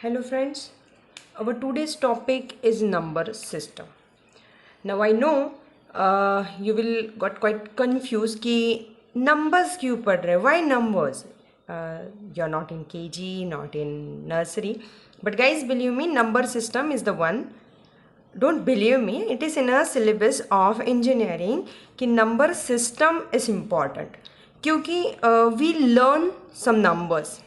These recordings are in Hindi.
Hello friends, our today's topic is number system. Now I know you will got quite confused कि numbers क्यों पढ़ रहे, why numbers? You're not in KG, not in nursery, but guys believe me, number system is the one. Don't believe me, it is in a syllabus of engineering कि number system is important क्योंकि we learn some numbers.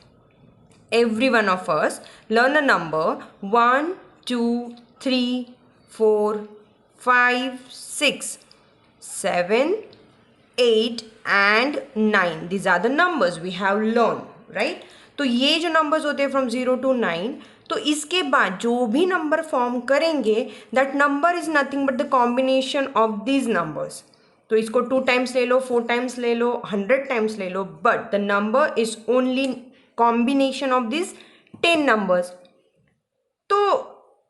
Every one of us learn a number 1, 2, 3, 4, 5, 6, 7, 8 and 9. These are the numbers we have learned, right? तो ये जो numbers होते हैं from 0 to 9, तो इसके बाद जो भी नंबर फॉर्म करेंगे that number is nothing but the combination of these numbers. तो इसको 2 टाइम्स ले लो, 4 टाइम्स ले लो, 100 टाइम्स ले लो, but the number is only combination of these 10 numbers. तो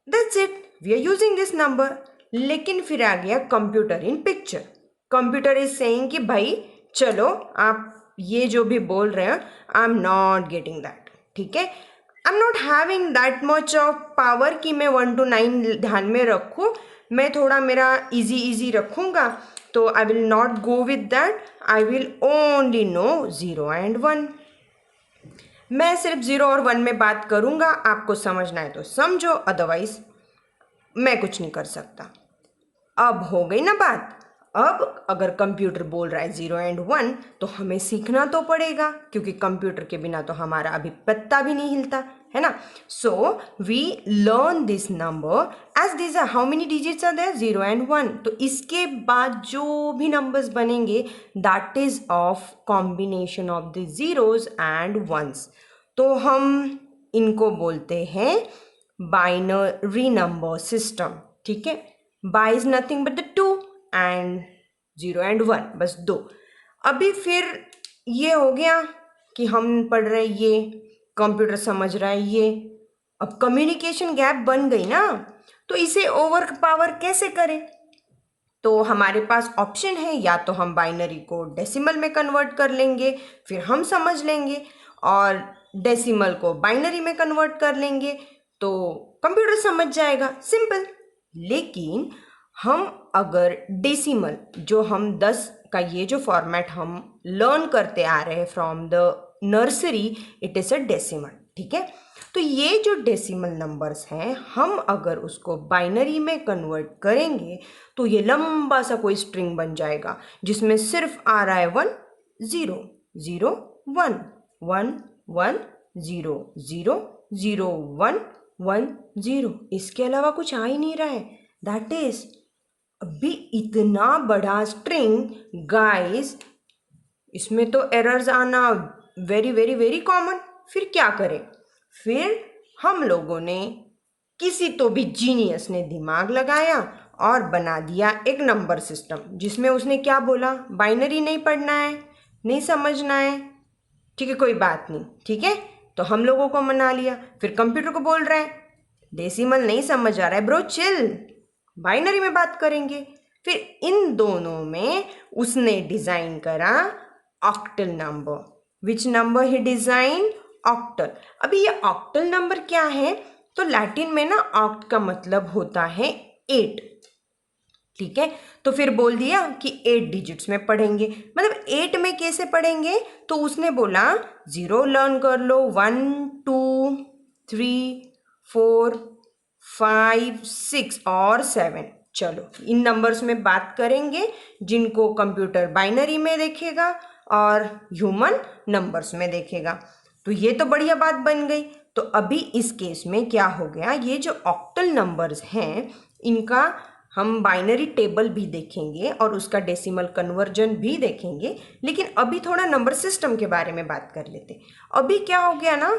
that's it, we are using this number. लेकिन फिर आ गया computer in picture. Computer is saying कि भाई चलो आप ये जो भी बोल रहे हो I am not getting that. ठीक है, I am not having that much of power कि मैं 1 to 9 ध्यान में रखूँ. मैं थोड़ा मेरा इजी रखूँगा, तो I will not go with that. I will only know 0 and 1. मैं सिर्फ 0 और 1 में बात करूंगा, आपको समझना है तो समझो, अदरवाइज मैं कुछ नहीं कर सकता. अब हो गई ना बात. अब अगर कंप्यूटर बोल रहा है 0 and 1 तो हमें सीखना तो पड़ेगा, क्योंकि कंप्यूटर के बिना तो हमारा अभी पत्ता भी नहीं हिलता है ना. So we learn this number as this are how many digits are there 0 and 1. तो इसके बाद जो भी नंबर्स बनेंगे that is of combination of the zeros and ones. तो हम इनको बोलते हैं बाइनरी नंबर सिस्टम. ठीक है, by is nothing but the 2 and 0 and 1, बस 2. अभी फिर ये हो गया कि हम पढ़ रहे ये, कंप्यूटर समझ रहा है ये. अब कम्युनिकेशन गैप बन गई ना, तो इसे ओवर पावर कैसे करें? तो हमारे पास ऑप्शन है, या तो हम बाइनरी को डेसिमल में कन्वर्ट कर लेंगे, फिर हम समझ लेंगे, और डेसिमल को बाइनरी में कन्वर्ट कर लेंगे तो कंप्यूटर समझ जाएगा, सिंपल. लेकिन हम अगर डेसिमल, जो हम 10 का ये जो फॉर्मेट हम लर्न करते आ रहे हैं from the nursery, it is a decimal. ठीक है, तो ये जो डेसिमल नंबर्स हैं, हम अगर उसको बाइनरी में कन्वर्ट करेंगे तो ये लंबा सा कोई स्ट्रिंग बन जाएगा जिसमें सिर्फ आ रहा है 1 0 0 1 1 1 0 0 0 1 1 0. इसके अलावा कुछ आ ही नहीं रहा है. दैट इज अभी इतना बड़ा स्ट्रिंग गाइस, इसमें तो एरर्स आना वेरी वेरी वेरी कॉमन. फिर क्या करें? फिर हम लोगों ने, किसी तो भी जीनियस ने दिमाग लगाया और बना दिया एक नंबर सिस्टम, जिसमें उसने क्या बोला, बाइनरी नहीं पढ़ना है, नहीं समझना है. ठीक है, कोई बात नहीं. ठीक है, तो हम लोगों को मना लिया. फिर कंप्यूटर को बोल रहा है डेसिमल नहीं समझ आ रहा है ब्रो, चिल, बाइनरी में बात करेंगे. फिर इन दोनों में उसने डिजाइन करा octal number. Which number he design? Octal. अभी ये ऑक्टल नंबर क्या है? तो लैटिन में ना ऑक्ट का मतलब होता है 8. ठीक है, तो फिर बोल दिया कि 8 डिजिट्स में पढ़ेंगे. मतलब 8 में कैसे पढ़ेंगे? तो उसने बोला 0 लर्न कर लो, 1 2 3 4 5 6 और 7. चलो इन नंबर्स में बात करेंगे जिनको कंप्यूटर बाइनरी में देखेगा और ह्यूमन नंबर्स में देखेगा. तो ये तो बढ़िया बात बन गई. तो अभी इस केस में क्या हो गया, ये जो ऑक्टल नंबर्स हैं इनका हम बाइनरी टेबल भी देखेंगे और उसका डेसिमल कन्वर्जन भी देखेंगे. लेकिन अभी थोड़ा नंबर सिस्टम के बारे में बात कर लेते. अभी क्या हो गया ना,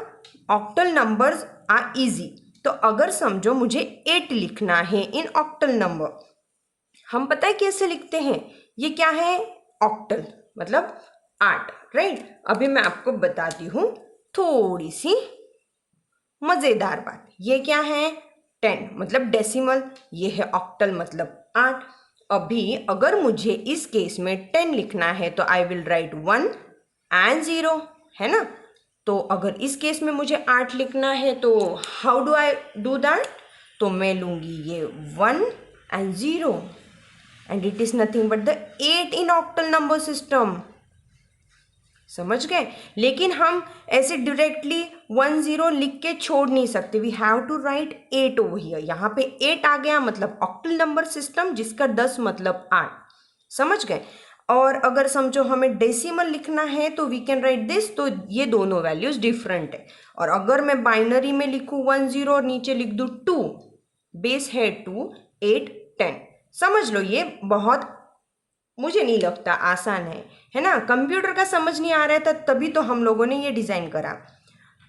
ऑक्टल नंबर्स आर इजी. तो अगर समझो मुझे 8 लिखना है इन ऑक्टल नंबर, हम पता है कैसे लिखते हैं? ये क्या है? ऑक्टल मतलब 8, राइट. अभी मैं आपको बताती हूँ थोड़ी सी मजेदार बात. ये क्या है? 10 मतलब डेसिमल, ये है ऑक्टल मतलब 8. अभी अगर मुझे इस केस में 10 लिखना है तो आई विल राइट 1 and 0, है ना. तो अगर इस केस में मुझे 8 लिखना है तो how do I do that? तो मैं लूँगी ये 1 and 0 and it is nothing but the 8 in octal number system. समझ गए? लेकिन हम ऐसे डायरेक्टली 10 लिख के छोड़ नहीं सकते. We have to write 8 over here. यहाँ पे 8 आ गया मतलब ऑक्टल नंबर सिस्टम, जिसका 10 मतलब 8. समझ गए? और अगर समझो हमें डेसिमल लिखना है तो वी कैन राइट दिस. तो ये दोनों वैल्यूज डिफरेंट है. और अगर मैं बाइनरी में लिखूँ 10 और नीचे लिख दूँ 2, बेस है 2, 8, 10. समझ लो ये बहुत, मुझे नहीं लगता आसान है ना. कंप्यूटर का समझ नहीं आ रहा था तभी तो हम लोगों ने ये डिज़ाइन करा.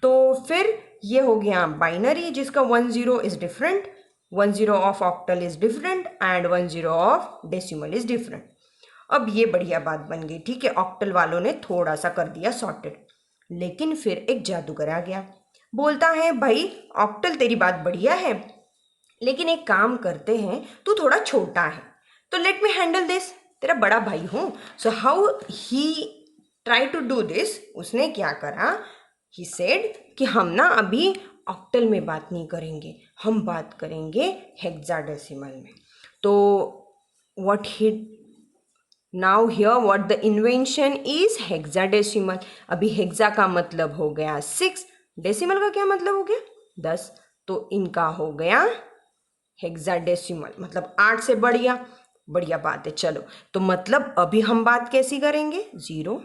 तो फिर ये हो गया बाइनरी जिसका 10 is different, 10 of octal is different and 10 of decimal is different. अब ये बढ़िया बात बन गई. ठीक है, ऑक्टल वालों ने थोड़ा सा कर दिया सॉर्टेड. लेकिन फिर एक जादूगर आ गया, बोलता है भाई ऑक्टल तेरी बात बढ़िया है, लेकिन एक काम करते हैं, तू थोड़ा छोटा है तो लेट मी हैंडल दिस. तेरा बड़ा भाई हूँ. So how he try to do this? उसने क्या करा? ही सेड कि हम ना अभी ऑक्टल में बात नहीं करेंगे, हम बात करेंगे हेक्साडेसिमल में. तो what he now here what the invention is hexadecimal. अभी हेक्सा का मतलब हो गया 6, डेसिमल का क्या मतलब हो गया 10. तो इनका हो गया हेक्साडेसिमल मतलब 8 से बढ़िया. बढ़िया बात है. चलो, तो मतलब अभी हम बात कैसी करेंगे? 0,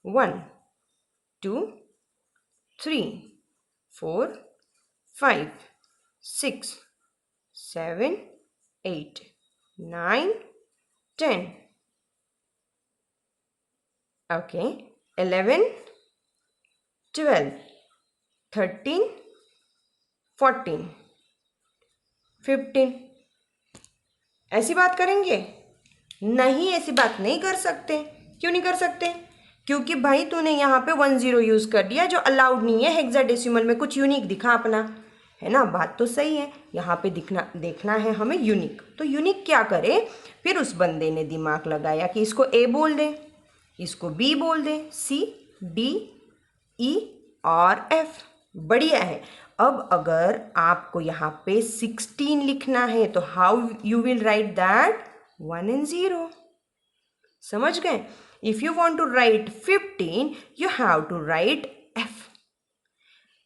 1, 2, 3, 4, 5, 6, 7, 8, 9, 10. Okay, 11, 12, 13, 14, 15. ऐसी बात करेंगे? नहीं, ऐसी बात नहीं कर सकते. क्यों नहीं कर सकते? क्योंकि भाई तूने यहाँ पे 10 यूज़ कर दिया जो अलाउड नहीं है. हेक्साडेसिमल में कुछ यूनिक दिखा अपना, है ना. बात तो सही है. यहाँ पे देखना है हमें यूनिक. तो यूनिक क्या करे? फिर उस बंदे ने दिमाग लगाया कि इसको ए बोल दें, इसको बी बोल दें, सी, डी, ई और एफ. बढ़िया है. अब अगर आपको यहाँ पे 16 लिखना है तो how you will write that? 1 and 0. समझ गए? If you want to write 15 you have to write F.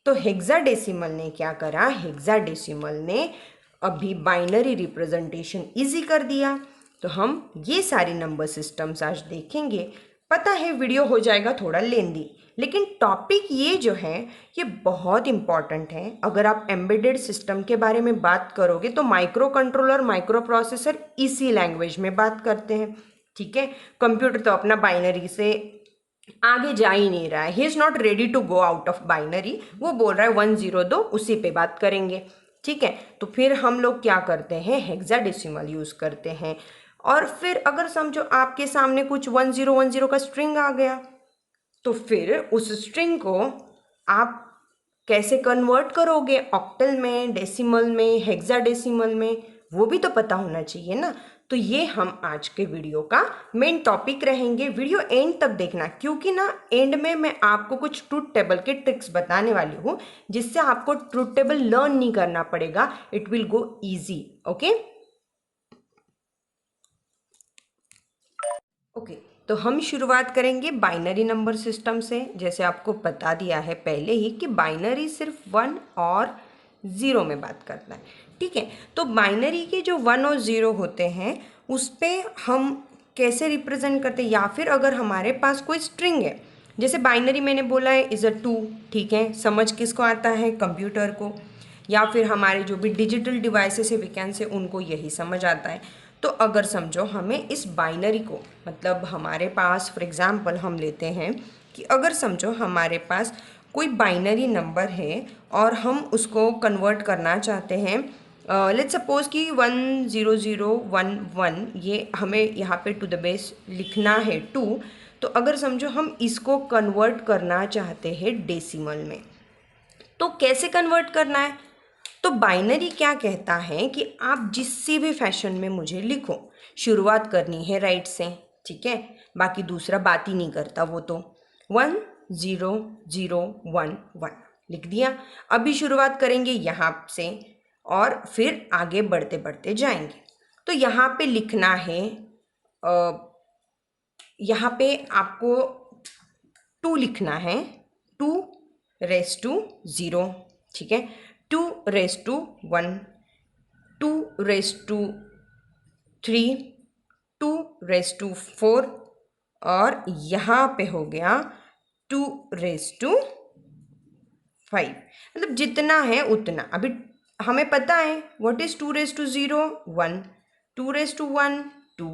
तो हेक्साडेसिमल ने क्या करा? हेक्साडेसिमल ने अभी बाइनरी रिप्रेजेंटेशन इजी कर दिया. तो हम ये सारे नंबर सिस्टम्स आज देखेंगे. पता है वीडियो हो जाएगा थोड़ा लेंदी, लेकिन टॉपिक ये जो है ये बहुत इम्पॉर्टेंट है. अगर आप एम्बेडेड सिस्टम के बारे में बात करोगे तो माइक्रो कंट्रोलर, माइक्रो प्रोसेसर इसी लैंग्वेज में बात करते हैं. ठीक है, कंप्यूटर तो अपना बाइनरी से आगे जा ही नहीं रहा है. He is not ready to go out of binary. वो बोल रहा है 10 दो, उसी पे बात करेंगे. ठीक है, तो फिर हम लोग क्या करते हैं? हेक्साडेसिमल यूज़ करते हैं. और फिर अगर समझो आपके सामने कुछ 1010 का स्ट्रिंग आ गया तो फिर उस स्ट्रिंग को आप कैसे कन्वर्ट करोगे? ऑक्टल में, डेसिमल में, हेक्साडेसिमल में, वो भी तो पता होना चाहिए ना. तो ये हम आज के वीडियो का मेन टॉपिक रहेंगे. वीडियो एंड तक देखना, क्योंकि ना एंड में मैं आपको कुछ ट्रूथ टेबल के ट्रिक्स बताने वाली हूँ जिससे आपको ट्रूथ टेबल लर्न नहीं करना पड़ेगा. It will go easy. Okay okay, तो हम शुरुआत करेंगे बाइनरी नंबर सिस्टम से. जैसे आपको बता दिया है पहले ही कि बाइनरी सिर्फ 1 और 0 में बात करता है. ठीक है, तो बाइनरी के जो 1 और 0 होते हैं उस पर हम कैसे रिप्रेजेंट करते हैं, या फिर अगर हमारे पास कोई स्ट्रिंग है, जैसे बाइनरी मैंने बोला है इज़ अ 2. ठीक है, समझ किसको आता है? कंप्यूटर को, या फिर हमारे जो भी डिजिटल डिवाइसेस है वीकेंड से उनको यही समझ आता है. तो अगर समझो हमें इस बाइनरी को, मतलब हमारे पास फॉर एग्ज़ाम्पल हम लेते हैं कि अगर समझो हमारे पास कोई बाइनरी नंबर है और हम उसको कन्वर्ट करना चाहते हैं. लेट्स सपोज कि 10011, ये हमें यहाँ पे टू द बेस लिखना है 2. तो अगर समझो हम इसको कन्वर्ट करना चाहते हैं डेसिमल में, तो कैसे कन्वर्ट करना है? तो बाइनरी क्या कहता है कि आप जिस भी फैशन में मुझे लिखो, शुरुआत करनी है राइट से. ठीक है, बाकी दूसरा बात ही नहीं करता वो. तो 1 0 0 1 1 लिख दिया। अभी शुरुआत करेंगे यहाँ से और फिर आगे बढ़ते बढ़ते जाएंगे। तो यहाँ पे लिखना है, यहाँ पे आपको 2 लिखना है, 2 रेस टू 0, ठीक है, 2 raise to 1, 2 raise to 3, 2 raise to 4 और यहाँ पे हो गया 2 रेस टू 5। मतलब जितना है उतना। अभी हमें पता है what is 2 raise to 0 1, 2 raise to 1 2,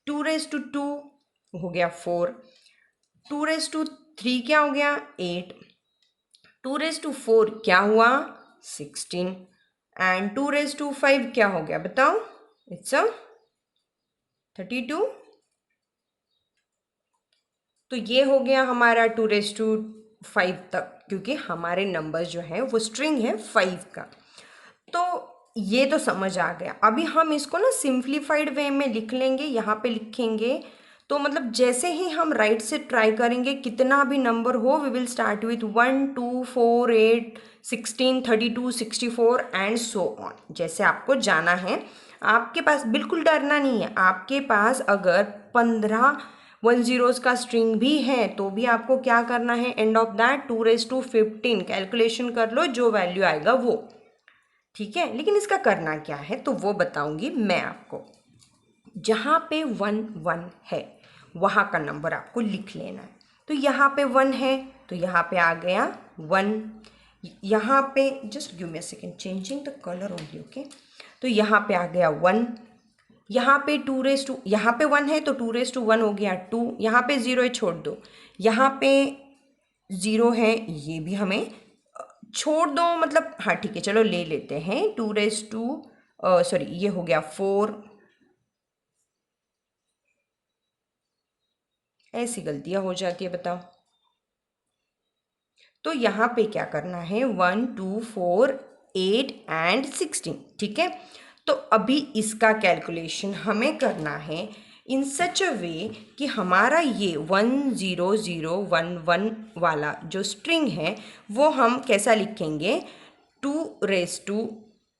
2 raise to 2 हो गया 4, 2 रेस टू 3 क्या हो गया 8, 2 रेस टू 4 क्या हुआ 16 एंड 2 रेस टू 5 क्या हो गया बताओ, इट्स अ 32। तो ये हो गया हमारा 2 रेस टू 5 तक, क्योंकि हमारे नंबर जो है वो स्ट्रिंग है 5 का। तो ये तो समझ आ गया। अभी हम इसको ना सिंप्लीफाइड वे में लिख लेंगे। यहाँ पे लिखेंगे तो मतलब जैसे ही हम राइट से ट्राई करेंगे, कितना भी नंबर हो, we will start with 1 2 4 8 16 32 64 and so on. जैसे आपको जाना है, आपके पास बिल्कुल डरना नहीं है। आपके पास अगर 15 1 zeros का स्ट्रिंग भी है तो भी आपको क्या करना है, and of that 2 raise to 15 calculation कर लो, जो वैल्यू आएगा वो, ठीक है। लेकिन इसका करना क्या है तो वो बताऊंगी मैं आपको। जहाँ पे 1 1 है वहाँ का नंबर आपको लिख लेना है। तो यहाँ पे 1 है तो यहाँ पे आ गया 1, यहाँ पे just give me a second, changing the colour only, okay. तो यहाँ पे आ गया 1, यहाँ पे 2 रेस टू, यहाँ पे 1 है तो 2 रेस टू 1 हो गया 2, यहाँ पे 0 है छोड़ दो, यहाँ पे 0 है ये भी हमें छोड़ दो, मतलब हाँ ठीक है चलो ले लेते हैं 2 रेस टू सॉरी ये हो गया 4। ऐसी गलतियां हो जाती है बताओ। तो यहाँ पे क्या करना है 1 2 4 8 एंड 16, ठीक है। तो अभी इसका कैलकुलेशन हमें करना है इन सच अ वे कि हमारा ये 1 0 0 1 1 वाला जो स्ट्रिंग है वो हम कैसा लिखेंगे, 2 रेस टू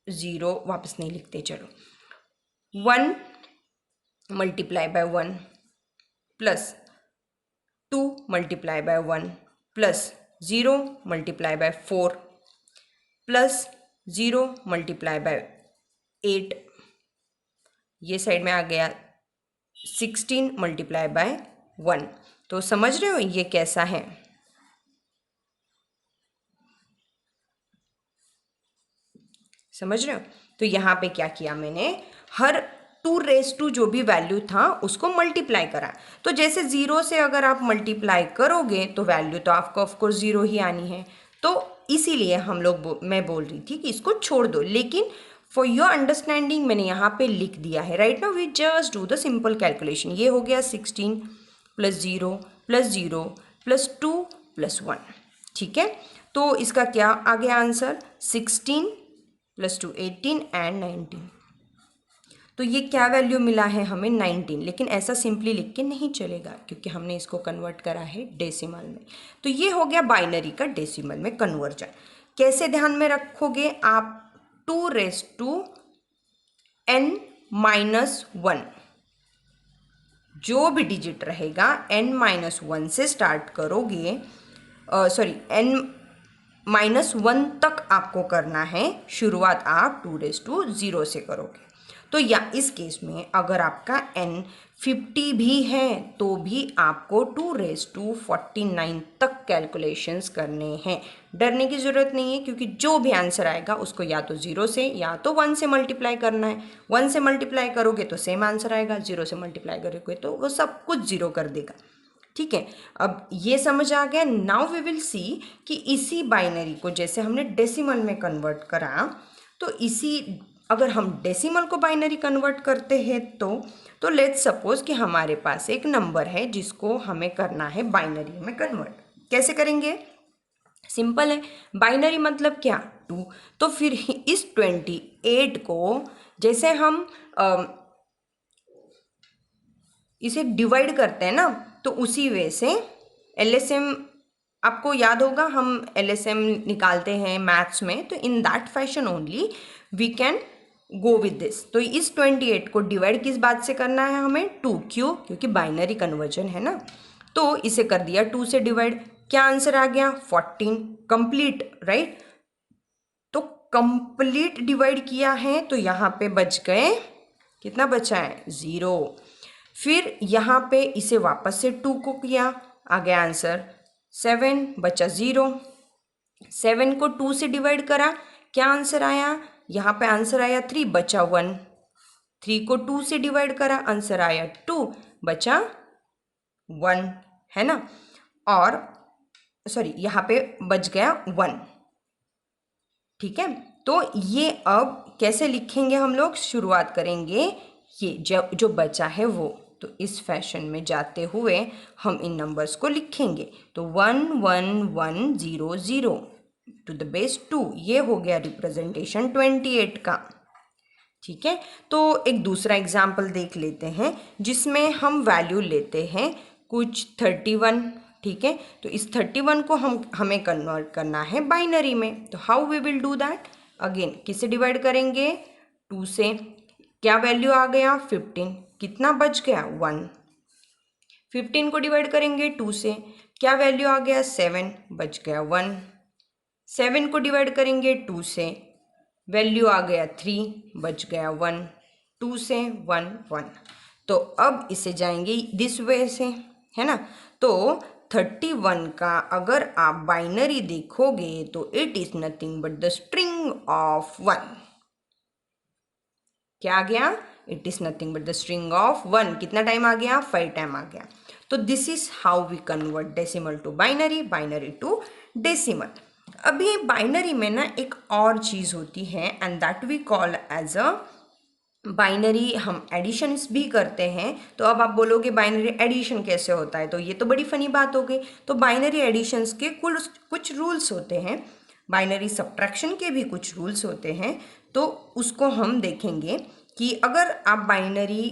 0 वापस नहीं लिखते, चलो 1 multiply bye 1 plus 2 multiply bye 1 plus 0 multiply by 4 plus 0 multiply by 8, ये साइड में आ गया 16 मल्टीप्लाई बाय 1। तो समझ रहे हो ये कैसा है। समझ रहे हो। तो यहाँ पे क्या किया मैंने, हर 2 रेस टू जो भी वैल्यू था उसको मल्टीप्लाई करा। तो जैसे 0 से अगर आप मल्टीप्लाई करोगे तो वैल्यू तो आपको ऑफकोर्स 0 ही आनी है। तो इसीलिए हम लोग मैं बोल रही थी कि इसको छोड़ दो, लेकिन फॉर योर अंडरस्टैंडिंग मैंने यहाँ पे लिख दिया है। Right now we just do the simple calculation. ये हो गया 16 प्लस 0 प्लस 0 प्लस 2 प्लस 1, ठीक है। तो इसका क्या आ गया आंसर, 16 प्लस 2 18 एंड 19। तो ये क्या वैल्यू मिला है हमें, 19। लेकिन ऐसा सिंपली लिख के नहीं चलेगा क्योंकि हमने इसको कन्वर्ट करा है डेसिमल में। तो ये हो गया बाइनरी का डेसिमल में कन्वर्जन। कैसे ध्यान में रखोगे आप, 2 रेस टू n माइनस 1, जो भी डिजिट रहेगा n माइनस 1 से स्टार्ट करोगे, सॉरी n माइनस 1 तक आपको करना है। शुरुआत आप 2 रेस टू 0 से करोगे। तो या इस केस में अगर आपका n 50 भी है तो भी आपको 2 रेस टू 49 तक कैलकुलेशंस करने हैं। डरने की ज़रूरत नहीं है क्योंकि जो भी आंसर आएगा उसको या तो 0 से या तो 1 से मल्टीप्लाई करना है। 1 से मल्टीप्लाई करोगे तो सेम आंसर आएगा, 0 से मल्टीप्लाई करोगे तो वो सब कुछ 0 कर देगा, ठीक है। अब ये समझ आ गया। नाउ वी विल सी कि इसी बाइनरी को जैसे हमने डेसिमल में कन्वर्ट करा, तो इसी अगर हम डेसिमल को बाइनरी कन्वर्ट करते हैं तो लेट्स सपोज कि हमारे पास एक नंबर है जिसको हमें करना है बाइनरी में कन्वर्ट। कैसे करेंगे, सिंपल है। बाइनरी मतलब क्या, 2। तो फिर इस 28 को जैसे हम इसे डिवाइड करते हैं ना, तो उसी वे से एलएसएम आपको याद होगा हम एलएसएम निकालते हैं मैथ्स में, तो in that fashion only we can go with this. तो इस 28 को डिवाइड किस बात से करना है हमें? 2। क्यों? क्योंकि बाइनरी कन्वर्जन है ना। तो इसे कर दिया 2 से डिवाइड, क्या आंसर आ गया? 14 कंप्लीट, राइट। तो कंप्लीट डिवाइड किया है तो यहाँ पे बच गए, कितना बचा है? 0। फिर यहाँ पे इसे वापस से 2 को किया, आ गया आंसर 7, बचा 0। 7 को 2 से डिवाइड करा, क्या आंसर आया? यहाँ पे आंसर आया 3, बचा 1। 3 को 2 से डिवाइड करा, आंसर आया 2, बचा 1, है ना। और सॉरी, यहाँ पे बच गया 1, ठीक है। तो ये अब कैसे लिखेंगे हम लोग? शुरुआत करेंगे ये जो बचा है वो, तो इस फैशन में जाते हुए हम इन नंबर्स को लिखेंगे। तो 1 1 1 0 0 टू द बेस 2, ये हो गया रिप्रेजेंटेशन 28 का, ठीक है। तो एक दूसरा एग्जाम्पल देख लेते हैं जिसमें हम वैल्यू लेते हैं कुछ 31, ठीक है। तो इस 31 को हमें कन्वर्ट करना है बाइनरी में। तो how we will do that? Again किससे डिवाइड करेंगे? 2 से। क्या वैल्यू आ गया? 15। कितना बच गया? 1। 15 को डिवाइड करेंगे 2 से, क्या वैल्यू आ गया? 7, बच गया 1। 7 को डिवाइड करेंगे 2 से, वैल्यू आ गया 3, बच गया 1। 2 से 1 1। तो अब इसे जाएंगे दिस वे से, है ना। तो 31 का अगर आप बाइनरी देखोगे तो it is nothing but the string of 1। क्या आ गया? It is nothing but the string of 1। कितना टाइम आ गया? 5 टाइम आ गया। तो this is how we convert decimal to binary, binary to decimal. अभी बाइनरी में ना एक और चीज़ होती है and that we call as a binary. हम एडिशंस भी करते हैं। तो अब आप बोलोगे बाइनरी एडिशन कैसे होता है? तो ये तो बड़ी फनी बात हो गई। तो बाइनरी एडिशंस के कुछ रूल्स होते हैं, बाइनरी सब्ट्रैक्शन के भी कुछ रूल्स होते हैं। तो उसको हम देखेंगे कि अगर आप बाइनरी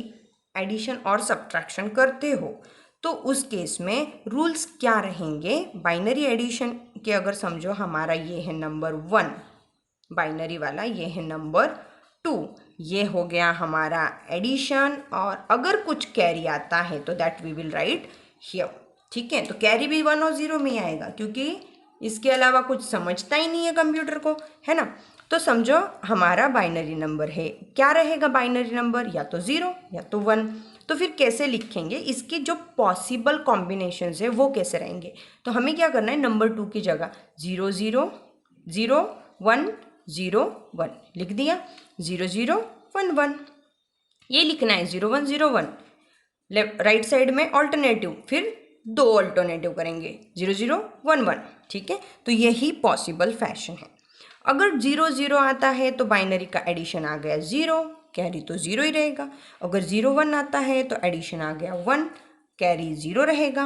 एडिशन और सब्ट्रैक्शन करते हो तो उस केस में रूल्स क्या रहेंगे। बाइनरी एडिशन के अगर समझो हमारा ये है नंबर 1 बाइनरी वाला, ये है नंबर 2, ये हो गया हमारा एडिशन। और अगर कुछ कैरी आता है तो that we will write here, ठीक है। तो कैरी भी 1 और 0 में ही आएगा क्योंकि इसके अलावा कुछ समझता ही नहीं है कंप्यूटर को, है ना। तो समझो हमारा बाइनरी नंबर है, क्या रहेगा बाइनरी नंबर? या तो 0 या तो 1। तो फिर कैसे लिखेंगे? इसके जो पॉसिबल कॉम्बिनेशंस है वो कैसे रहेंगे? तो हमें क्या करना है? नंबर 2 की जगह 0 0 0 1 0 1 लिख दिया, 0 0 1 1 ये लिखना है, 0 1 0 1। लेफ्ट राइट साइड में ऑल्टरनेटिव, फिर 2 ऑल्टरनेटिव करेंगे, 0 0 1 1, ठीक है। तो यही पॉसिबल फैशन है। अगर 0 0 आता है तो बाइनरी का एडिशन आ गया 0, कैरी तो 0 ही रहेगा। अगर 0 1 आता है तो एडिशन आ गया 1, कैरी 0 रहेगा।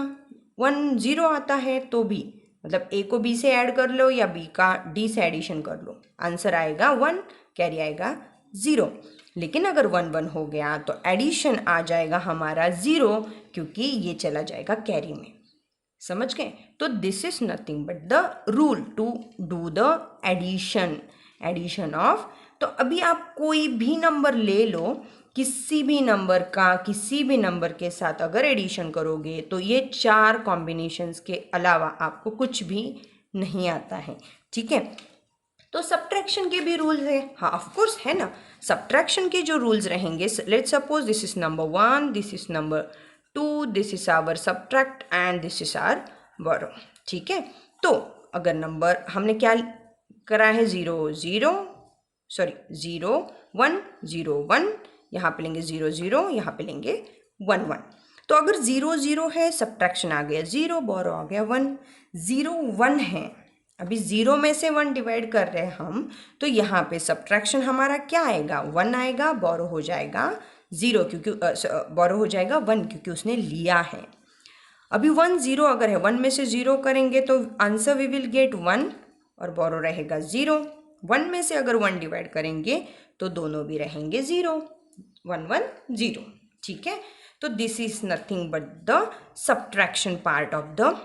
1 0 आता है तो भी, मतलब ए को बी से ऐड कर लो या बी का डी से एडिशन कर लो, आंसर आएगा 1, कैरी आएगा 0। लेकिन अगर 1 1 हो गया तो एडिशन आ जाएगा हमारा 0 क्योंकि ये चला जाएगा कैरी में, समझ गए। तो this is nothing but the rule to do the addition of. तो अभी आप कोई भी नंबर ले लो, किसी भी नंबर का किसी भी नंबर के साथ अगर एडिशन करोगे तो ये 4 कॉम्बिनेशंस के अलावा आपको कुछ भी नहीं आता है, ठीक है। तो सब्ट्रैक्शन के भी रूल्स है, हाँ ऑफ कोर्स है ना। सब्ट्रैक्शन के जो रूल्स रहेंगे, let's suppose this is number 1, this is number 2, this is our subtract and this is our borrow, ठीक है। तो अगर नंबर हमने क्या करा है? 0 0 सॉरी 0 1 0 1, यहाँ पे लेंगे 0 0, यहाँ पे लेंगे 1 1। तो अगर 0 0 है, सब्ट्रैक्शन आ गया 0, बोरो आ गया 1। 0 1 है, अभी 0 में से 1 डिवाइड कर रहे हैं हम, तो यहाँ पे सब्ट्रैक्शन हमारा क्या आएगा? 1 आएगा, बोरो हो जाएगा 0 क्योंकि बोरो हो जाएगा 1 क्योंकि उसने लिया है। अभी 1 0 अगर है, 1 में से 0 करेंगे तो आंसर वी विल गेट 1 और बोरो रहेगा 0। 1 में से अगर 1 डिवाइड करेंगे तो दोनों भी रहेंगे 0, 1 1 0, ठीक है। तो this is nothing but the subtraction part of the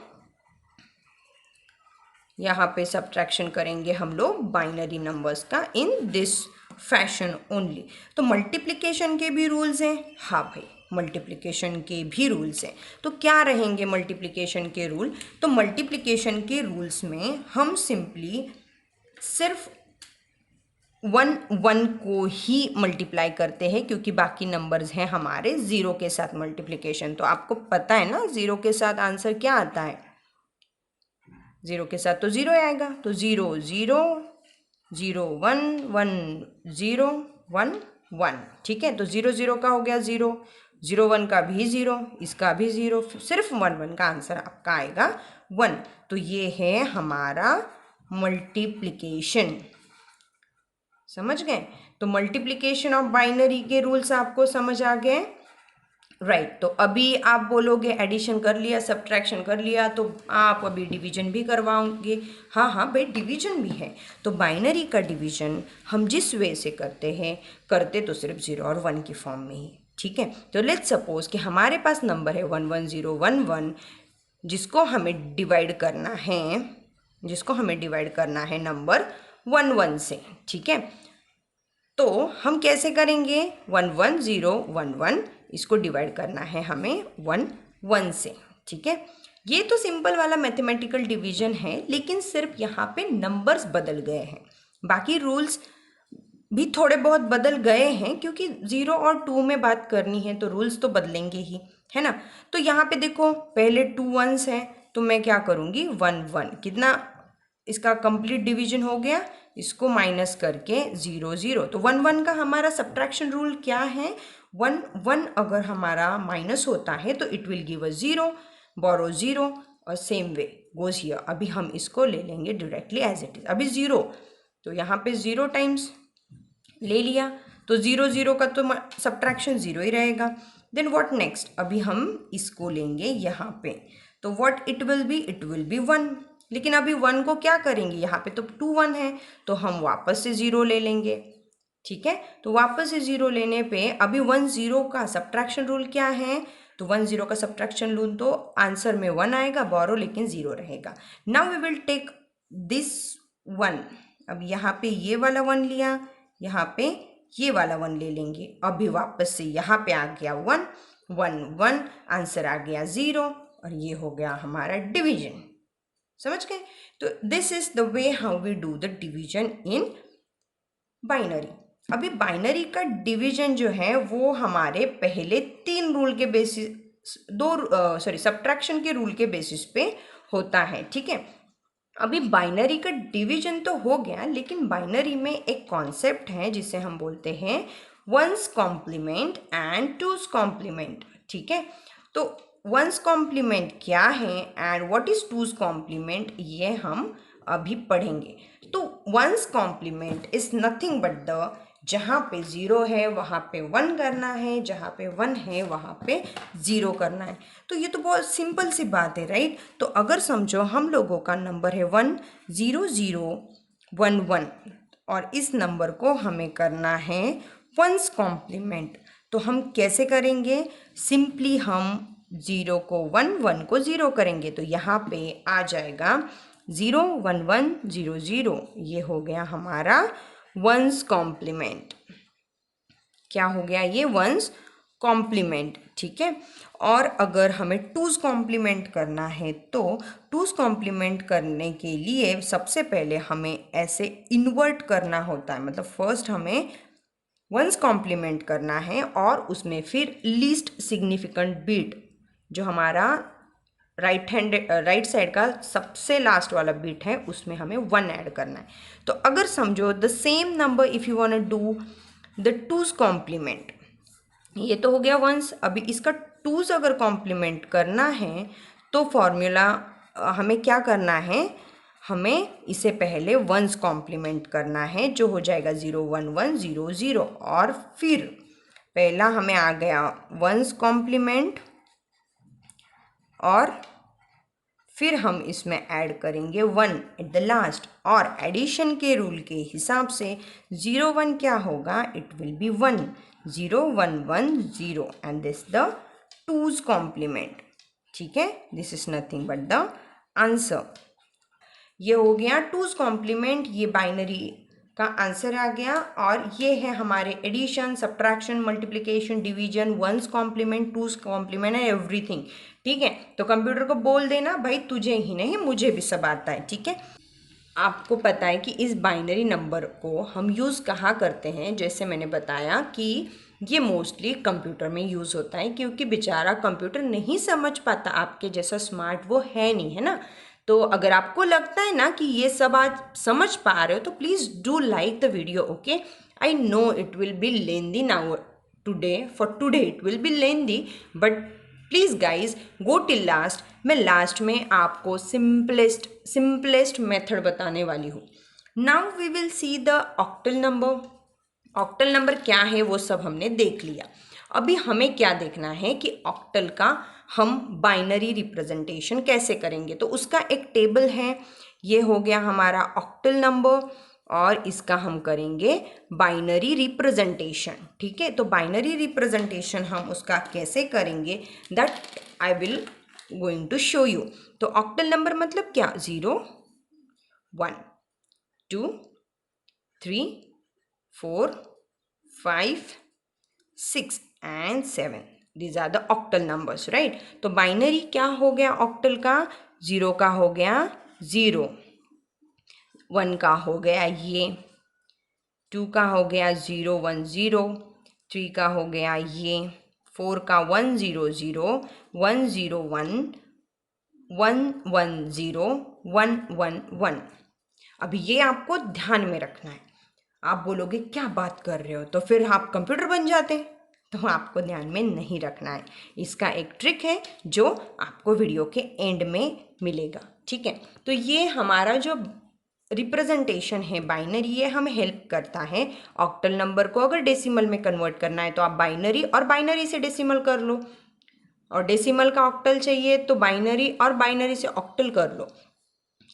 यहाँ पे सब्ट्रैक्शन करेंगे हम लोग बाइनरी नंबर्स का इन दिस फैशन ओनली। तो मल्टीप्लिकेशन के भी रूल्स हैं, हाँ भाई मल्टीप्लिकेशन के भी रूल्स हैं। तो क्या रहेंगे मल्टीप्लिकेशन के रूल? तो मल्टीप्लिकेशन के रूल्स में हम सिंपली सिर्फ वन को ही मल्टीप्लाई करते हैं, क्योंकि बाकी नंबर्स हैं हमारे ज़ीरो के साथ मल्टीप्लिकेशन। तो आपको पता है ना ज़ीरो के साथ आंसर क्या आता है, ज़ीरो के साथ तो ज़ीरो आएगा। तो zero zero, zero one, one zero, one one, ठीक है। तो ज़ीरो ज़ीरो का हो गया ज़ीरो, ज़ीरो वन का भी ज़ीरो, इसका भी ज़ीरो, सिर्फ वन वन का आंसर आपका आएगा वन। तो ये है हमारा मल्टीप्लिकेशन, समझ गए। तो मल्टीप्लिकेशन ऑफ बाइनरी के रूल्स आपको समझ आ गए, राइट। तो अभी आप बोलोगे एडिशन कर लिया, सब्ट्रैक्शन कर लिया, तो आप अभी डिवीजन भी करवाओगे। हाँ हाँ भाई डिवीजन भी है। तो बाइनरी का डिवीजन हम जिस वे से करते तो सिर्फ ज़ीरो और वन की फॉर्म में ही, ठीक है। तो लेट्स सपोज कि हमारे पास नंबर है 11011, जिसको हमें डिवाइड करना है नंबर 11 से, ठीक है। तो हम कैसे करेंगे? 11011 इसको डिवाइड करना है हमें 11 से, ठीक है। ये तो सिंपल वाला मैथमेटिकल डिवीजन है, लेकिन सिर्फ यहाँ पे नंबर्स बदल गए हैं, बाकी रूल्स भी थोड़े बहुत बदल गए हैं, क्योंकि 0 और 2 में बात करनी है तो रूल्स तो बदलेंगे ही, है ना। तो यहाँ पे देखो पहले 2 वंस हैं, तो मैं क्या करूँगी 1 1, कितना इसका कंप्लीट डिवीजन हो गया, इसको माइनस करके 0 0। तो 1 1 का हमारा सब्ट्रैक्शन रूल क्या है? 1 1 अगर हमारा माइनस होता है तो इट विल गिव अ 0, बोरो 0, और सेम वे गोज हियर। अभी हम इसको ले लेंगे डायरेक्टली एज इट इज। अभी 0, तो यहाँ पे 0 टाइम्स ले लिया, तो 0 0 का तो सब्ट्रैक्शन 0 ही रहेगा। Then what next? अभी हम इसको लेंगे यहाँ पे, तो व्हाट इट विल बी 1। लेकिन अभी 1 को क्या करेंगे, यहाँ पे तो 2 1 है, तो हम वापस से 0 ले लेंगे, ठीक है। तो वापस से 0 लेने पे अभी 1 0 का सब्ट्रैक्शन रूल क्या है? तो 1 0 का सब्ट्रैक्शन रूल, तो आंसर में 1 आएगा बोरो, लेकिन 0 रहेगा। Now we will take this 1। अब यहाँ पे ये वाला 1 लिया, यहाँ पे ये वाला 1 ले लेंगे। अभी वापस से यहाँ पे आ गया 1 1 1, आंसर आ गया 0, और ये हो गया हमारा डिवीजन, समझ गए। तो this is the way how we do the division in binary. अभी बाइनरी का डिवीजन जो है वो हमारे पहले 3 रूल के बेसिस, सब्ट्रैक्शन के रूल के बेसिस पे होता है, ठीक है। अभी बाइनरी का डिवीजन तो हो गया, लेकिन बाइनरी में एक कॉन्सेप्ट है जिसे हम बोलते हैं one's complement and two's complement, ठीक है। तो वंस कॉम्प्लीमेंट क्या है and what is two's complement, ये हम अभी पढ़ेंगे। तो one's complement is nothing but the, जहाँ पे 0 है वहाँ पे 1 करना है, जहाँ पे 1 है वहाँ पे 0 करना है। तो ये तो बहुत सिंपल सी बात है, राइट। तो अगर समझो हम लोगों का नंबर है 1 0 0 1 1, और इस नंबर को हमें करना है वंस कॉम्प्लीमेंट, तो हम कैसे करेंगे? सिंपली हम 0 को 1 1 को 0 करेंगे, तो यहाँ पे आ जाएगा 0 1 1 0 0, ये हो गया हमारा वंस कॉम्प्लीमेंट। क्या हो गया ये? वंस कॉम्प्लीमेंट, ठीक है। और अगर हमें टूज कॉम्प्लीमेंट करना है, तो टूज कॉम्प्लीमेंट करने के लिए सबसे पहले हमें ऐसे इन्वर्ट करना होता है, मतलब फर्स्ट हमें वंस कॉम्प्लीमेंट करना है और उसमें फिर लीस्ट सिग्निफिकेंट बिट, जो हमारा राइट साइड का सबसे लास्ट वाला बिट है, उसमें हमें 1 ऐड करना है। तो अगर समझो the same number if you want to do the two's complement, ये तो हो गया वंस। अभी इसका टूज अगर कॉम्प्लीमेंट करना है तो फॉर्मूला हमें क्या करना है, हमें इसे पहले वंस कॉम्प्लीमेंट करना है, जो हो जाएगा 0 1 1 0 0, और फिर पहला हमें आ गया वंस कॉम्प्लीमेंट, और फिर हम इसमें ऐड करेंगे 1 एट द लास्ट, और एडिशन के रूल के हिसाब से 0 1 क्या होगा, it will be 1 0 1 1 0, and this the two's complement, ठीक है। This is nothing but the answer. ये हो गया टूज कॉम्प्लीमेंट, ये बाइनरी का आंसर आ गया। और ये है हमारे addition, subtraction, multiplication, division, one's complement, two's complement and everything. ठीक है, तो कंप्यूटर को बोल देना भाई तुझे ही नहीं मुझे भी सब आता है। ठीक है, आपको पता है कि इस बाइनरी नंबर को हम यूज़ कहाँ करते हैं। जैसे मैंने बताया कि ये मोस्टली कंप्यूटर में यूज़ होता है, क्योंकि बेचारा कंप्यूटर नहीं समझ पाता, आपके जैसा स्मार्ट वो है नहीं, है ना। तो अगर आपको लगता है ना कि ये सब आज समझ पा रहे हो तो please do like the video. Okay, I know it will be lengthy now today, for today it will be lengthy, but please guys go till last. मैं लास्ट में आपको सिंपलेस्ट मेथड बताने वाली हूँ। Now we will see the octal number. Octal number क्या है वो सब हमने देख लिया। अभी हमें क्या देखना है कि ऑक्टल का हम बाइनरी रिप्रेजेंटेशन कैसे करेंगे। तो उसका एक टेबल है, ये हो गया हमारा ऑक्टल नंबर, और इसका हम करेंगे बाइनरी रिप्रेजेंटेशन। ठीक है, तो बाइनरी रिप्रेजेंटेशन हम उसका कैसे करेंगे that I will going to show you. तो ऑक्टल नंबर मतलब क्या, 0 1 2 3 4 5 6 and 7, these are the octal numbers, right? तो बाइनरी क्या हो गया ऑक्टल का, 0 का हो गया 0, 1 का हो गया ये, 2 का हो गया 0 1 0, 3 का हो गया ये, 4 का 1 0 0 1 0 1 1 1 0 1 1 1। अभी ये आपको ध्यान में रखना है। आप बोलोगे क्या बात कर रहे हो, तो फिर आप कंप्यूटर बन जाते हैं, तो आपको ध्यान में नहीं रखना है। इसका एक ट्रिक है जो आपको वीडियो के एंड में मिलेगा। ठीक है, तो ये हमारा जो रिप्रेजेंटेशन है बाइनरी, ये हमें हेल्प करता है ऑक्टल नंबर को अगर डेसिमल में कन्वर्ट करना है तो आप बाइनरी और बाइनरी से डेसिमल कर लो, और डेसिमल का ऑक्टल चाहिए तो बाइनरी और बाइनरी से ऑक्टल कर लो।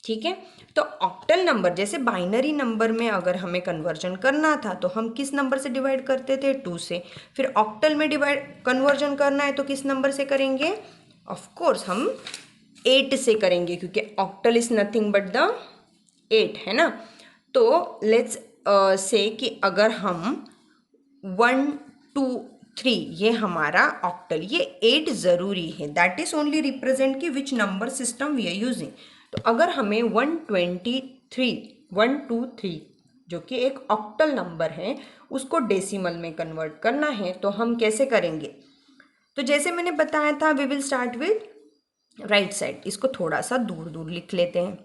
ठीक है, तो ऑक्टल नंबर जैसे बाइनरी नंबर में अगर हमें कन्वर्जन करना था तो हम किस नंबर से डिवाइड करते थे, 2 से। फिर ऑक्टल में डिवाइड कन्वर्जन करना है तो किस नंबर से करेंगे, ऑफ कोर्स हम 8 से करेंगे, क्योंकि octal is nothing but the 8, है ना। तो लेट्स से कि अगर हम 1 2 3 ये हमारा ऑक्टल, ये 8 ज़रूरी है, दैट इज़ ओनली रिप्रेजेंट कि which number system we are using. तो अगर हमें 123 जो कि एक ऑक्टल नंबर है उसको डेसिमल में कन्वर्ट करना है तो हम कैसे करेंगे। तो जैसे मैंने बताया था we will start with right side, इसको थोड़ा सा दूर दूर लिख लेते हैं।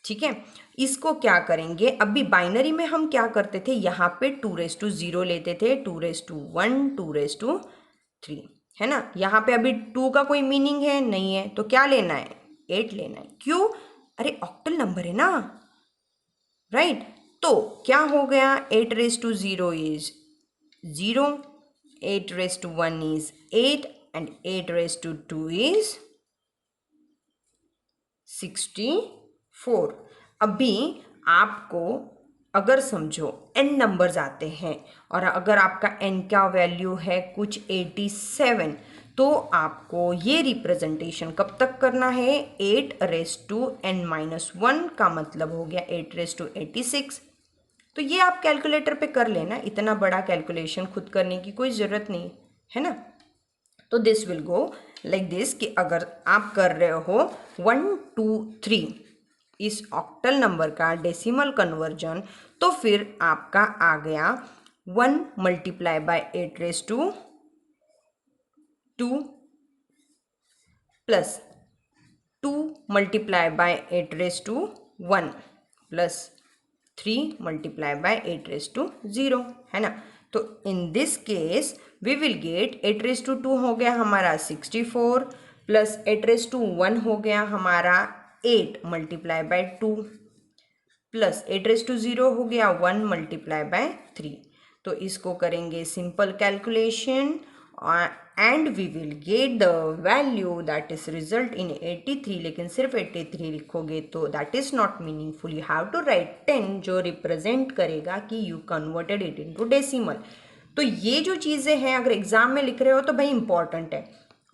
ठीक है, इसको क्या करेंगे, अभी बाइनरी में हम क्या करते थे, यहाँ पे 2⁻0 लेते थे, 2⁻1 2⁻3, है ना। यहाँ पे अभी 2 का कोई मीनिंग है नहीं है, तो क्या लेना है, 8 लेना है। क्यों, अरे ऑक्टल नंबर है ना, राइट। तो क्या हो गया, 8⁻0 इज 0, 8⁻1 इज 8 एंड 8⁻2 इज 64। अभी आपको अगर समझो n नंबर्स आते हैं और अगर आपका n का वैल्यू है कुछ 87, तो आपको ये रिप्रेजेंटेशन कब तक करना है, 8⁻n-1 का मतलब हो गया 8⁻86। तो ये आप कैलकुलेटर पे कर लेना, इतना बड़ा कैलकुलेशन खुद करने की कोई ज़रूरत नहीं है ना। तो this will go like this कि अगर आप कर रहे हो 1 2 3 इस ऑक्टल नंबर का डेसिमल कन्वर्जन, तो फिर आपका आ गया 1 multiply by 8⁻2 plus 2 multiply by 8⁻1 plus 3 multiply by 8⁻0, है ना। तो in this case we will get 8⁻2 हो गया हमारा 64 प्लस 8⁻1 हो गया हमारा 8 मल्टीप्लाई बाय 2 प्लस 8⁻0 हो गया 1 मल्टीप्लाई बाय 3। तो इसको करेंगे simple calculation and we will get the value that is result in 83। लेकिन सिर्फ 83 लिखोगे तो that is not meaningful, you have to write 10 जो रिप्रेजेंट करेगा कि you converted it into decimal. तो ये जो चीज़ें हैं अगर एग्जाम में लिख रहे हो तो भाई इंपॉर्टेंट है,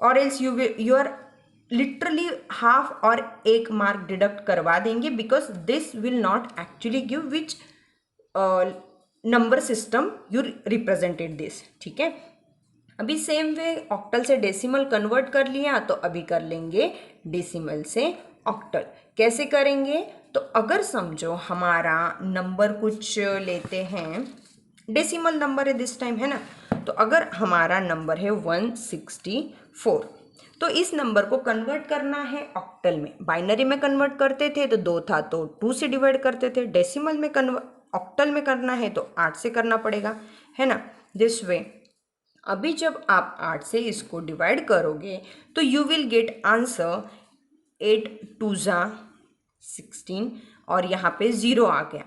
और else you are literally half और 1 मार्क डिडक्ट करवा देंगे, because this will not actually give which number system you represented this. ठीक है, अभी सेम वे ऑक्टल से डेसिमल कन्वर्ट कर लिया, तो अभी कर लेंगे डेसिमल से ऑक्टल। कैसे करेंगे? तो अगर समझो हमारा नंबर कुछ लेते हैं, डेसिमल नंबर है दिस टाइम, है ना। तो अगर हमारा नंबर है 164, तो इस नंबर को कन्वर्ट करना है ऑक्टल में। बाइनरी में कन्वर्ट करते थे तो 2 था तो 2 से डिवाइड करते थे, डेसिमल में ऑक्टल में करना है तो 8 से करना पड़ेगा, है ना, दिस वे। अभी जब आप 8 से इसको डिवाइड करोगे तो यू विल गेट आंसर 8 2 जा 16, और यहाँ पे 0 आ गया,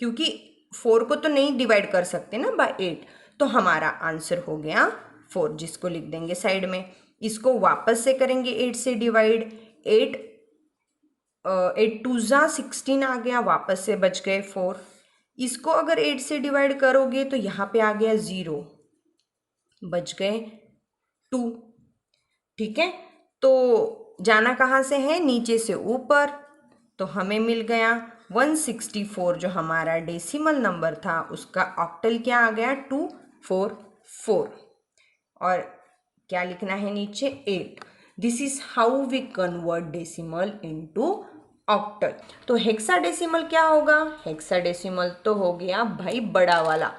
क्योंकि 4 को तो नहीं डिवाइड कर सकते ना बाय 8, तो हमारा आंसर हो गया 4, जिसको लिख देंगे साइड में। इसको वापस से करेंगे 8 से डिवाइड, 8 2 जा 16 आ गया, वापस से बच गए 4। इसको अगर 8 से डिवाइड करोगे तो यहाँ पे आ गया 0, बच गए 2। ठीक है, तो जाना कहाँ से है? नीचे से ऊपर, तो हमें मिल गया 164 जो हमारा डेसिमल नंबर था, उसका ऑक्टल क्या आ गया? 244। और क्या लिखना है नीचे? 8। This is how we convert decimal into octal. तो हेक्साडेसिमल क्या होगा? हेक्साडेसिमल तो हो गया भाई बड़ा वाला,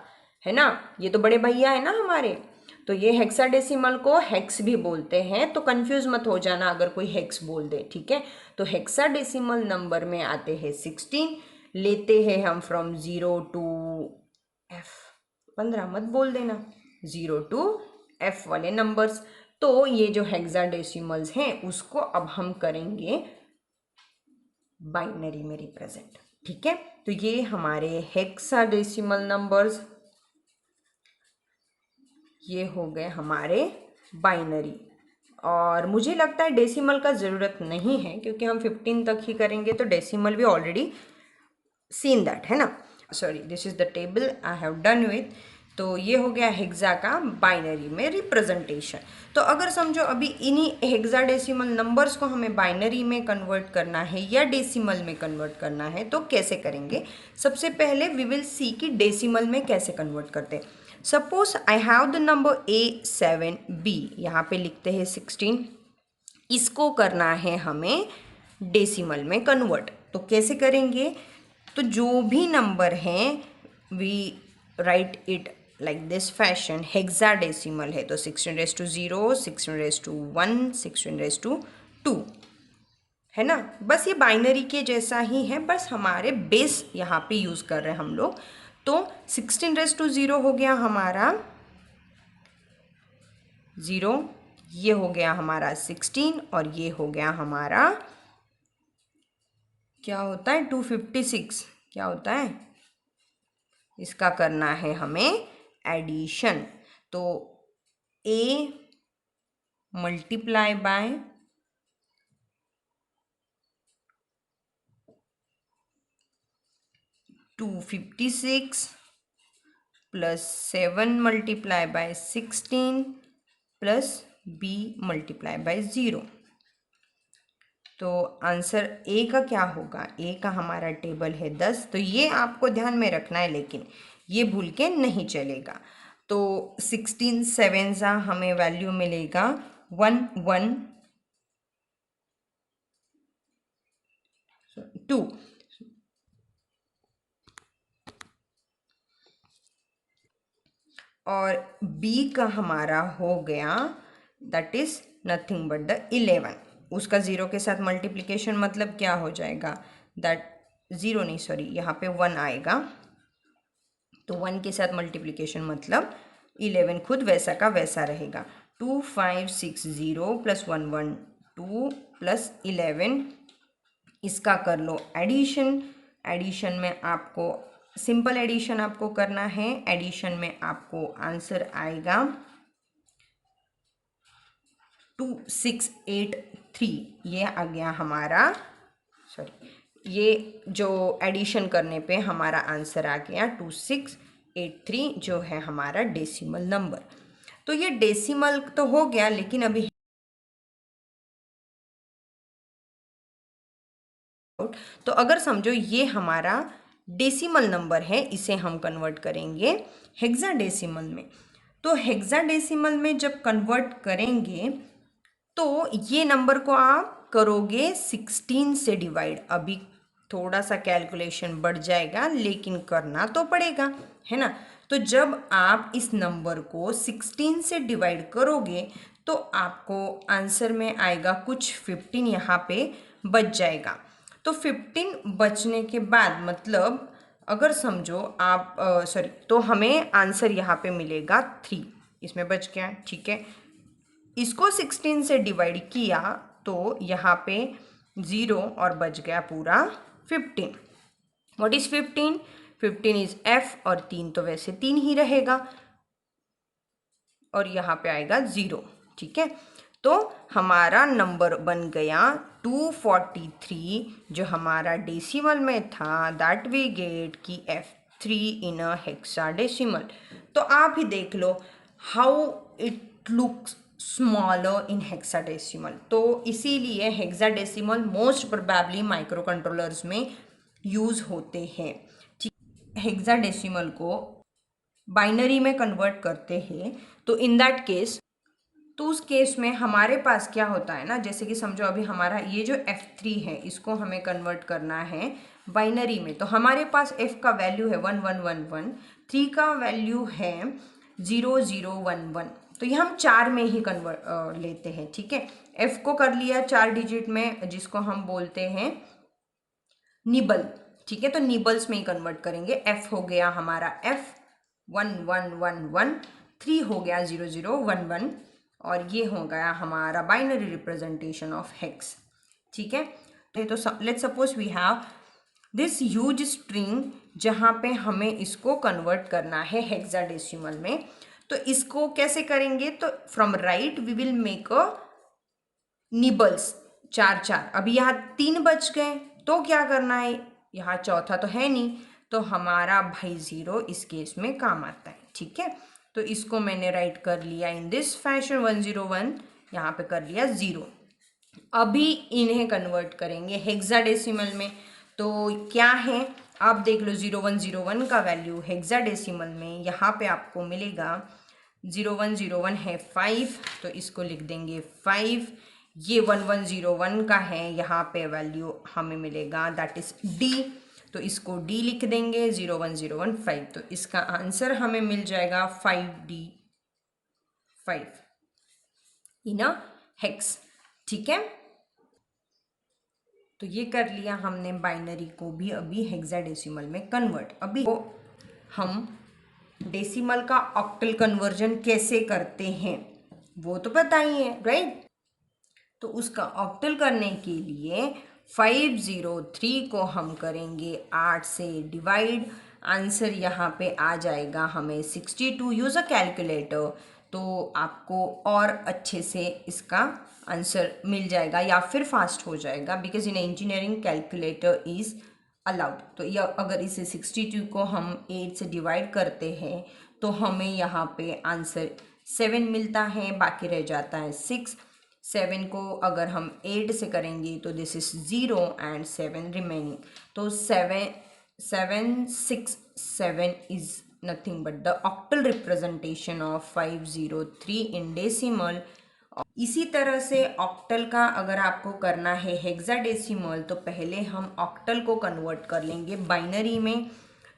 है ना, ये तो बड़े भैया है ना हमारे। तो ये हेक्साडेसिमल को हेक्स भी बोलते हैं, तो कंफ्यूज मत हो जाना अगर कोई हेक्स बोल दे। ठीक है, तो हेक्साडेसिमल नंबर में आते हैं 16, लेते हैं हम फ्रॉम 0 टू F, 15 मत बोल देना, 0 टू F वाले नंबर्स। तो ये जो हेक्साडेसिमल्स हैं उसको अब हम करेंगे बाइनरी में रिप्रेजेंट। ठीक है, तो ये हमारे हेक्साडेसिमल नंबर्स, ये हो गए हमारे बाइनरी। और मुझे लगता है डेसिमल का ज़रूरत नहीं है, क्योंकि हम 15 तक ही करेंगे, तो डेसिमल भी ऑलरेडी सीन दैट, है ना। Sorry, this is the table I have done with. तो ये हो गया हेक्सा का बाइनरी में रिप्रेजेंटेशन। तो अगर समझो अभी इन्हीं हेक्साडेसिमल नंबर्स को हमें बाइनरी में कन्वर्ट करना है या डेसिमल में कन्वर्ट करना है, तो कैसे करेंगे? सबसे पहले वी विल सी कि डेसिमल में कैसे कन्वर्ट करते हैं। Suppose I have the number A7B, यहाँ पे लिखते हैं 16, इसको करना है हमें डेसिमल में कन्वर्ट। तो कैसे करेंगे? तो जो भी नंबर हैं we write it like this fashion. Hexadecimal है तो 16^0, 16^1, 16^2, है ना। बस ये बाइनरी के जैसा ही है, बस हमारे बेस यहाँ पे यूज़ कर रहे हैं हम लोग। तो 16^0 हो गया हमारा 0, ये हो गया हमारा 16, और ये हो गया हमारा क्या होता है 256, क्या होता है? इसका करना है हमें एडिशन। तो A multiply by 256 plus 7 multiply by 16 plus B multiply by 0। तो आंसर A का क्या होगा? A का हमारा टेबल है 10, तो ये आपको ध्यान में रखना है, लेकिन ये भूल के नहीं चलेगा। तो 16 7 सा हमें वैल्यू मिलेगा 112। और B का हमारा हो गया that is nothing but the 11। उसका 0 के साथ मल्टीप्लिकेशन मतलब क्या हो जाएगा? दैट 0 नहीं, सॉरी, यहाँ पे 1 आएगा, तो 1 के साथ मल्टीप्लिकेशन मतलब 11 खुद वैसा का वैसा रहेगा। 2560 प्लस 112 प्लस 11, इसका कर लो एडिशन। एडिशन में आपको सिंपल एडिशन आपको करना है। एडिशन में आपको आंसर आएगा 2683, ये आ गया हमारा, सॉरी, ये जो एडिशन करने पे हमारा आंसर आ गया 2683, जो है हमारा डेसिमल नंबर। तो ये डेसिमल तो हो गया, लेकिन अभी आउट। तो अगर समझो ये हमारा डेसिमल नंबर है, इसे हम कन्वर्ट करेंगे हेक्साडेसिमल में। तो हेक्साडेसिमल में जब कन्वर्ट करेंगे तो ये नंबर को आप करोगे 16 से डिवाइड। अभी थोड़ा सा कैलकुलेशन बढ़ जाएगा लेकिन करना तो पड़ेगा, है ना। तो जब आप इस नंबर को 16 से डिवाइड करोगे तो आपको आंसर में आएगा कुछ 15 यहाँ पे बच जाएगा। तो 15 बचने के बाद मतलब अगर समझो आप सॉरी, तो हमें आंसर यहाँ पे मिलेगा 3, इसमें बच गया, ठीक है। इसको 16 से डिवाइड किया तो यहाँ पे 0 और बच गया पूरा 15। What is 15? 15 इज f, और 3 तो वैसे 3 ही रहेगा और यहाँ पे आएगा 0, ठीक है। तो हमारा नंबर बन गया 243, जो हमारा डेसिमल में था, दैट वी गेट की f3 इन अ हेक्साडेसिमल। तो आप ही देख लो how it looks smaller in hexadecimal. तो इसीलिए hexadecimal most probably micro controllers में यूज होते हैं। हेक्साडेसिमल को बाइनरी में कन्वर्ट करते हैं तो इन दैट केस, तो उस केस में हमारे पास क्या होता है ना, जैसे कि समझो अभी हमारा ये जो f3 है इसको हमें कन्वर्ट करना है बाइनरी में। तो हमारे पास f का वैल्यू है 1111, 3 का वैल्यू है 0011। तो ये हम 4 में ही कन्वर्ट लेते हैं, ठीक है। f को कर लिया 4 डिजिट में, जिसको हम बोलते हैं निबल, ठीक है। तो निबल्स में ही कन्वर्ट करेंगे। f हो गया हमारा f 1111, 3 हो गया 0011, और ये हो गया हमारा बाइनरी रिप्रेजेंटेशन ऑफ हेक्स, ठीक है। तो let's suppose we have this huge string जहाँ पे हमें इसको कन्वर्ट करना है हेक्साडेसिमल में। तो इसको कैसे करेंगे? तो from right we will make a nibbles 4 4। अभी यहाँ 3 बच गए तो क्या करना है, यहाँ चौथा तो है नहीं, तो हमारा भाई 0 इस केस में काम आता है, ठीक है। तो इसको मैंने राइट कर लिया इन दिस फैशन 101, यहाँ पे कर लिया 0। अभी इन्हें कन्वर्ट करेंगे हेक्साडेसिमल में। तो क्या है आप देख लो, 0101 का वैल्यू हेक्साडेसिमल में यहाँ पे आपको मिलेगा 0101 है 5, तो इसको लिख देंगे 5। ये 1101 का है, यहाँ पे वैल्यू हमें मिलेगा दैट इज d, तो इसको d लिख देंगे 01015। तो इसका आंसर हमें मिल जाएगा 5d 5 इन अ हेक्स, ठीक है। तो ये कर लिया हमने बाइनरी को भी अभी हेक्साडेसिमल में कन्वर्ट। अभी तो हम डेसिमल का ऑक्टल कन्वर्जन कैसे करते हैं वो तो पता ही है, राइट। तो उसका ऑक्टल करने के लिए 503 को हम करेंगे 8 से डिवाइड। आंसर यहाँ पे आ जाएगा हमें 62। यूज़ अ कैलकुलेटर तो आपको और अच्छे से इसका आंसर मिल जाएगा या फिर फास्ट हो जाएगा, because in engineering calculator is allowed. तो यह अगर इसे 62 को हम 8 से डिवाइड करते हैं तो हमें यहाँ पे आंसर 7 मिलता है, बाकी रह जाता है 6। 7 को अगर हम 8 से करेंगे तो दिस इज 0 एंड 7 रिमेनिंग। तो 7 is nothing but the octal representation of 503 in decimal. इसी तरह से ऑक्टल का अगर आपको करना है हेक्साडेसिमल तो पहले हम ऑक्टल को कन्वर्ट कर लेंगे बाइनरी में।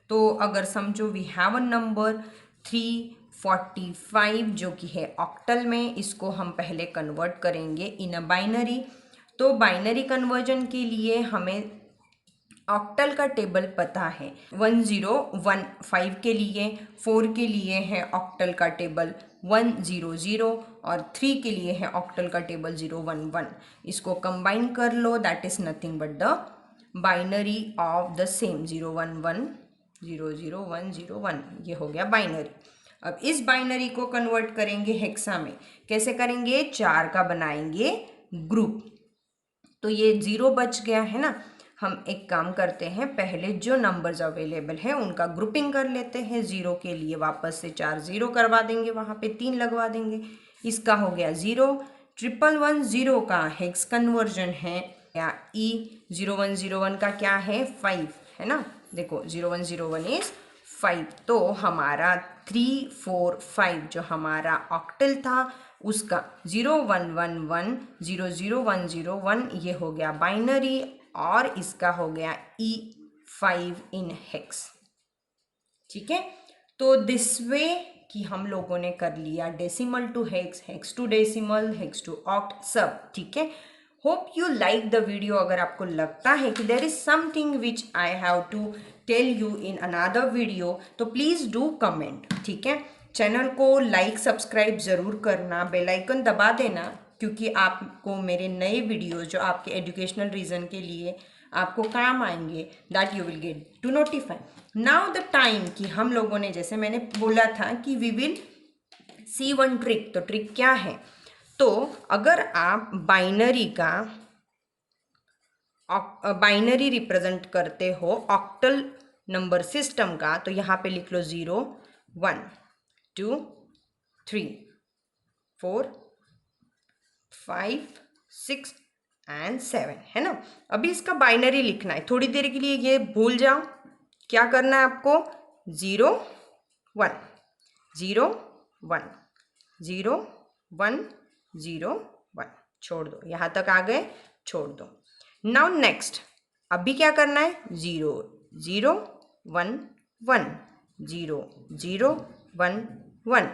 तो अगर समझो वी हैव अ नंबर 345 जो कि है ऑक्टल में, इसको हम पहले कन्वर्ट करेंगे इन अ बाइनरी। तो बाइनरी कन्वर्जन के लिए हमें ऑक्टल का टेबल पता है 1015 के लिए, 4 के लिए है ऑक्टल का टेबल 100 और 3 के लिए है ऑक्टल का टेबल 011। इसको कंबाइन कर लो, that is nothing but the binary of the same 011 00101। ये हो गया बाइनरी। अब इस बाइनरी को कन्वर्ट करेंगे हेक्सा में। कैसे करेंगे? 4 का बनाएंगे ग्रुप। तो ये 0 बच गया है ना। हम एक काम करते हैं, पहले जो नंबर्स अवेलेबल है उनका ग्रुपिंग कर लेते हैं। 0 के लिए वापस से 4 0 करवा देंगे, वहाँ पे 3 लगवा देंगे। इसका हो गया 0। 1110 का हेक्स कन्वर्जन है क्या E0101 का क्या है 5 है ना, देखो 0101 इज 5, तो हमारा 345 जो हमारा ऑक्टल था उसका 0111 ये हो गया बाइनरी और इसका हो गया E5 इन हेक्स। ठीक है, तो दिस वे कि हम लोगों ने कर लिया decimal to hex, hex to decimal, hex to oct सब। ठीक है, hope you like the video. अगर आपको लगता है कि there is something which I have to tell you in another video तो प्लीज़ डू कमेंट। ठीक है, चैनल को लाइक सब्सक्राइब ज़रूर करना, बेल आइकन दबा देना, क्योंकि आपको मेरे नए वीडियो जो आपके एजुकेशनल रीज़न के लिए आपको काम आएंगे, that you will get to notify. Now the time कि हम लोगों ने, जैसे मैंने बोला था कि we will see one trick, तो ट्रिक क्या है, तो अगर आप बाइनरी रिप्रेजेंट करते हो ऑक्टल नंबर सिस्टम का, तो यहाँ पे लिख लो 0 1 2 3 4 5 6 एंड 7 है ना। अभी इसका बाइनरी लिखना है, थोड़ी देर के लिए ये भूल जाओ। क्या करना है आपको, 0 1 0 1 0 1 0 1, छोड़ दो, यहाँ तक आ गए, छोड़ दो। नाउ नेक्स्ट, अभी क्या करना है, 0 0 1 1 0 0 1 1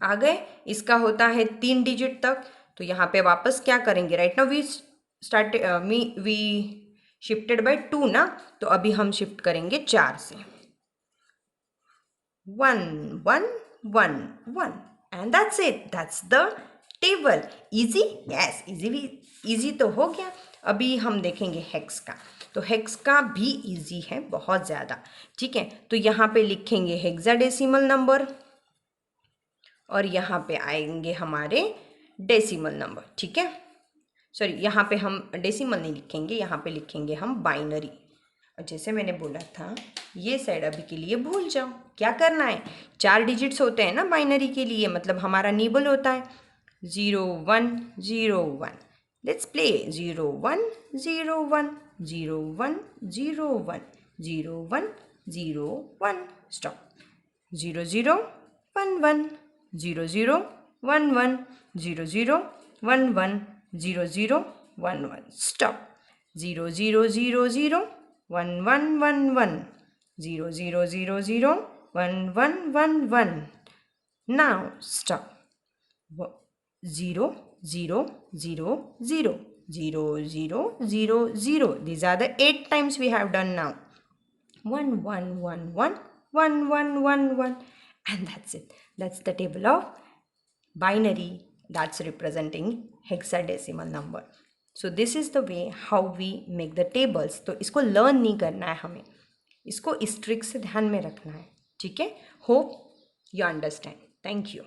आ गए। इसका होता है 3 डिजिट तक, तो यहाँ पे वापस क्या करेंगे, right now we shifted by 2 ना, तो अभी हम शिफ्ट करेंगे 4 से, 1 1 1 1 and that's it, that's the table. Easy, yes easy तो हो गया। अभी हम देखेंगे हेक्स का, तो हेक्स का भी इजी है बहुत ज़्यादा। ठीक है, तो यहाँ पे लिखेंगे हेक्साडेसिमल नंबर और यहाँ पे आएंगे हमारे डेसिमल नंबर। ठीक है, सॉरी यहाँ पे हम डेसिमल नहीं लिखेंगे, यहाँ पे लिखेंगे हम बाइनरी। और जैसे मैंने बोला था, ये साइड अभी के लिए भूल जाओ। क्या करना है, 4 डिजिट्स होते हैं ना बाइनरी के लिए, मतलब हमारा निबल होता है 0 1 0 1। Let's play 0 1 0 1 0 1 0 1 0 1 0 1 stop, 0 0 1 1 0 0 1 1 0 0 1 1 0 0 1 1 stop, 0 0 0 0 1 1 1 1 0 0 0 0 1 1 1 1 now stop, 0 0 0 0 0 0 0 0, these are the 8 times we have done now, 1 1 1 1 1 1 1 1, and that's it. That's the table of binary that's representing hexadecimal number. So this is the way how we make the tables. तो इसको लर्न नहीं करना है हमें, इसको इस ट्रिक से ध्यान में रखना है। ठीक है, hope you understand. Thank you.